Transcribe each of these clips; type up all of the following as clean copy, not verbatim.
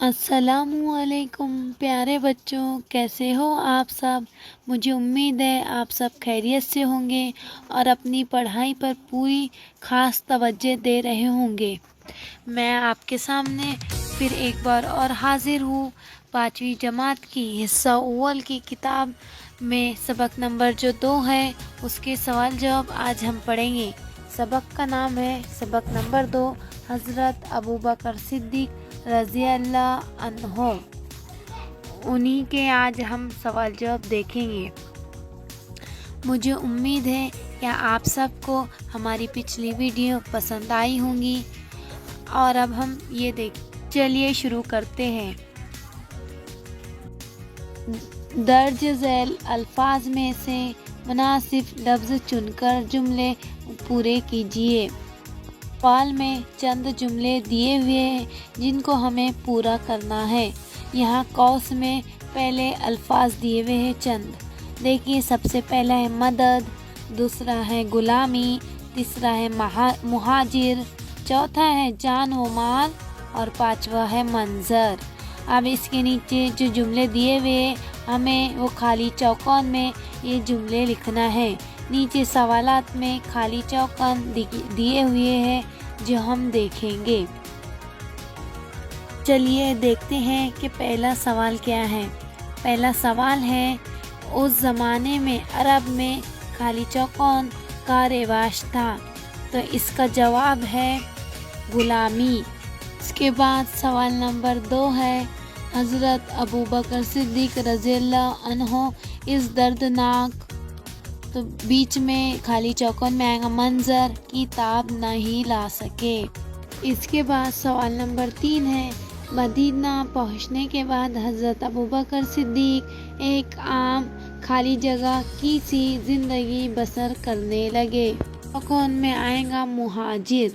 السلام علیکم پیارے بچوں، کیسے ہو آپ سب؟ مجھے امید ہے آپ سب خیریت سے ہوں گے اور اپنی پڑھائی پر پوری خاص توجہ دے رہے ہوں گے۔ میں آپ کے سامنے پھر ایک بار اور حاضر ہوں 5ویں جماعت کی حصہ اول کی کتاب میں سبق نمبر جو 2 ہے اس کے سوال جواب آج ہم پڑھیں گے۔ سبق کا نام ہے سبق نمبر 2، حضرت ابوبکر صدیق رضی اللہ عنہ۔ انہی کے آج ہم سوال جواب دیکھیں گے۔ مجھے امید ہے کہ آپ سب کو ہماری پچھلی ویڈیو پسند آئی ہوں گی اور اب ہم یہ چلیے شروع کرتے ہیں۔ درج ذیل الفاظ میں سے مناسب لفظ چن کر جملے پورے کیجیے۔ سوال میں چند جملے دیے ہوئے ہیں جن کو ہمیں پورا کرنا ہے۔ یہاں قوس میں پہلے الفاظ دیے ہوئے ہیں چند۔ دیکھیے، سب سے پہلا ہے مدد، دوسرا ہے غلامی، تیسرا ہے مہاجر، چوتھا ہے جان و مال اور پانچواں ہے منظر۔ اب اس کے نیچے جو جملے دیے ہوئے ہیں ہمیں وہ خالی چوکان میں یہ جملے لکھنا ہے۔ نیچے سوالات میں خالی چوکان دیے ہوئے ہیں جو ہم دیکھیں گے۔ چلیے دیکھتے ہیں کہ پہلا سوال کیا ہے۔ پہلا سوال ہے، اس زمانے میں عرب میں خالی چوکان کا رواج تھا، تو اس کا جواب ہے غلامی۔ اس کے بعد سوال نمبر 2 ہے، حضرت ابوبکر صدیق رضی اللہ عنہ اس دردناک، تو بیچ میں خالی چوکان میں آئے گا منظر کی تاب نہیں لا سکے۔ اس کے بعد سوال نمبر 3 ہے، مدینہ پہنچنے کے بعد حضرت ابوبکر صدیق ایک عام خالی جگہ کی سی زندگی بسر کرنے لگے۔ چوکان میں آئے گا مہاجر۔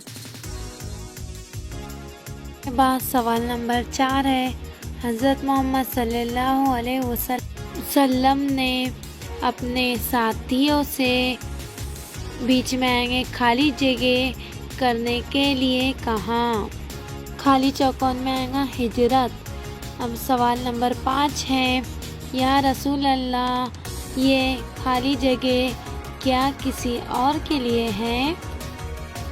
اس کے بعد سوال نمبر 4 ہے، حضرت محمد صلی اللہ علیہ وسلم نے اپنے ساتھیوں سے بیچ میں آئیں گے خالی جگہ کرنے کے لیے کہاں؟ خالی چوکان میں آئے گا ہجرت۔ اب سوال نمبر 5 ہے، یا رسول اللہ، یہ خالی جگہ کیا کسی اور کے لیے ہے؟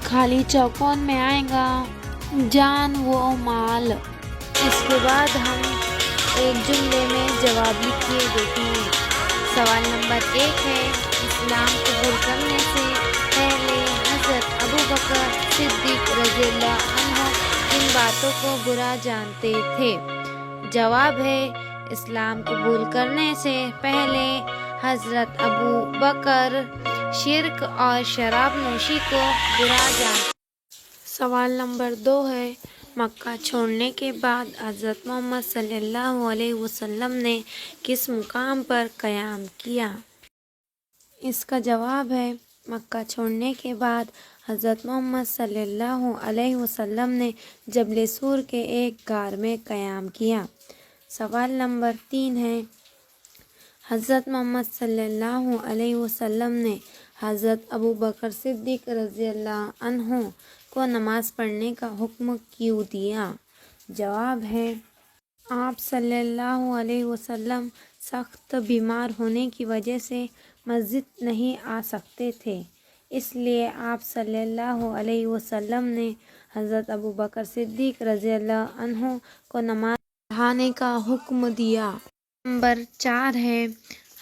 خالی چوکان میں آئے گا جان و مال۔ اس کے بعد ہم ایک جملے میں جواب لکھیے دیکھیں گے۔ سوال نمبر 1 ہے، اسلام قبول کرنے سے پہلے حضرت ابوبکر صدیق رضی اللہ عنہ کن باتوں کو برا جانتے تھے؟ جواب ہے، اسلام قبول کرنے سے پہلے حضرت ابوبکر شرک اور شراب نوشی کو برا جانتے تھے۔ سوال نمبر 2 ہے، مکہ چھوڑنے کے بعد حضرت محمد صلی اللہ علیہ وسلم نے کس مقام پر قیام کیا؟ اس کا جواب ہے، مکہ چھوڑنے کے بعد حضرت محمد صلی اللہ علیہ وسلم نے جبل سور کے ایک غار میں قیام کیا۔ سوال نمبر 3 ہے، حضرت محمد صلی اللہ علیہ وسلم نے حضرت ابوبکر صدیق رضی اللہ عنہ کو نماز پڑھنے کا حکم کیوں دیا؟ جواب ہے، آپ صلی اللہ علیہ وسلم سخت بیمار ہونے کی وجہ سے مسجد نہیں آ سکتے تھے، اس لیے آپ صلی اللہ علیہ وسلم نے حضرت ابوبکر صدیق رضی اللہ عنہ کو نماز پڑھانے کا حکم دیا۔ نمبر 4 ہے،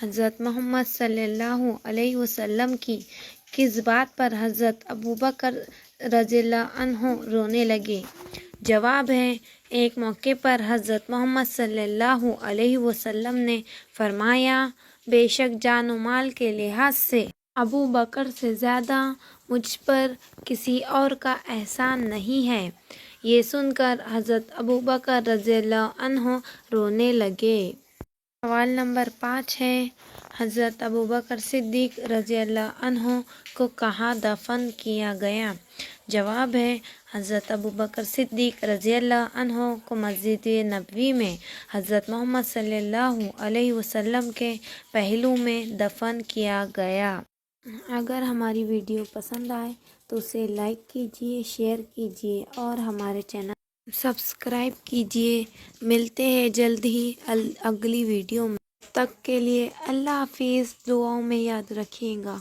حضرت محمد صلی اللہ علیہ وسلم کی کس بات پر حضرت ابوبکر رضی اللہ عنہ رونے لگے؟ جواب ہے، ایک موقع پر حضرت محمد صلی اللہ علیہ وسلم نے فرمایا، بے شک جان و مال کے لحاظ سے ابوبکر سے زیادہ مجھ پر کسی اور کا احسان نہیں ہے۔ یہ سن کر حضرت ابوبکر رضی اللہ عنہ رونے لگے۔ سوال نمبر 5 ہے، حضرت ابوبکر صدیق رضی اللہ عنہ کو کہاں دفن کیا گیا؟ جواب ہے، حضرت ابوبکر صدیق رضی اللہ عنہ کو مسجد نبوی میں حضرت محمد صلی اللہ علیہ وسلم کے پہلو میں دفن کیا گیا۔ اگر ہماری ویڈیو پسند آئے تو اسے لائک کیجیے، شیئر کیجیے اور ہمارے چینل سبسکرائب کیجیے۔ ملتے ہیں جلد ہی اگلی ویڈیو میں، تب تک کے لیے اللہ حافظ، دعاؤں میں یاد رکھیے گا۔